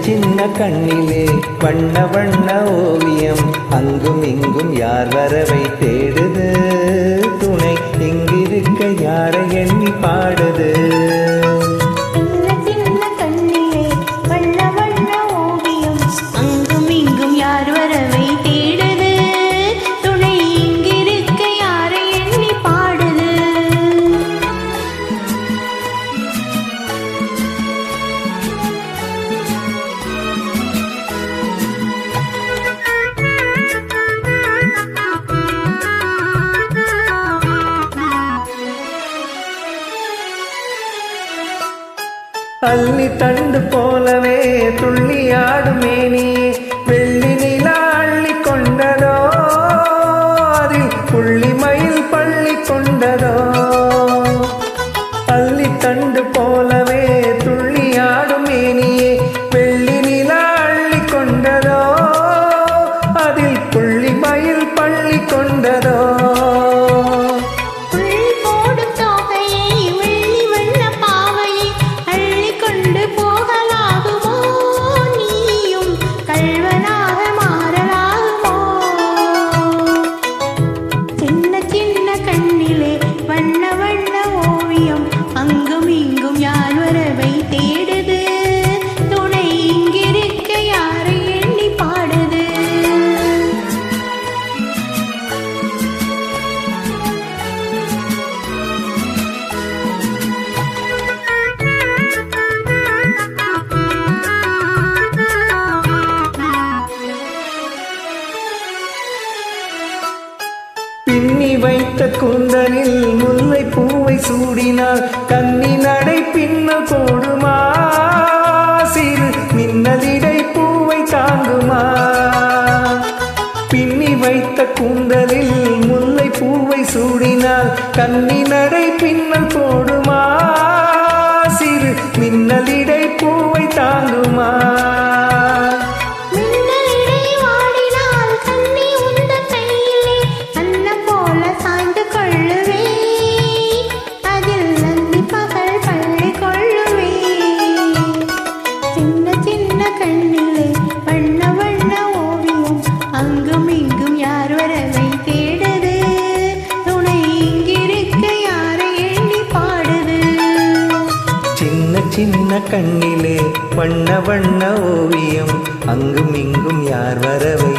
சின்ன கண்ணிலே வண்ண வண்ண ஓவியம் அங்கும் இங்கும் யார் வரவை தேடுது துணை இங்கிருக்க யாரை எண்ணி பாடுது அள்ளி தண்டு போலவே துள்ளியாடும் மேனி வெள்ளி நிலா அள்ளி கொண்டதோ அதில் புள்ளி மயில் பள்ளி கொண்டதோ அள்ளி தண்டு போலவே துள்ளியாடும் மேனியே வெள்ளி நிலா அள்ளி கொண்டதோ அதில் புள்ளி மயில் பள்ளி கொண்டதோ பின்னி வைத்த கூந்தலில் முல்லை பூவை சூடினால் கன்னி நடை பின்ன போடுமா சிறு மின்னலிடை பூவை தாங்குமா பின்னி வைத்த கூந்தலில் முல்லை பூவை சூடினால் கன்னி நடை பின்னல் போடுமா சிறு மின்னலிடை பூவை தாங்குமா சின்ன கண்ணிலே வண்ண வண்ண ஓவியம் அங்கும் இங்கும் யார் வரவை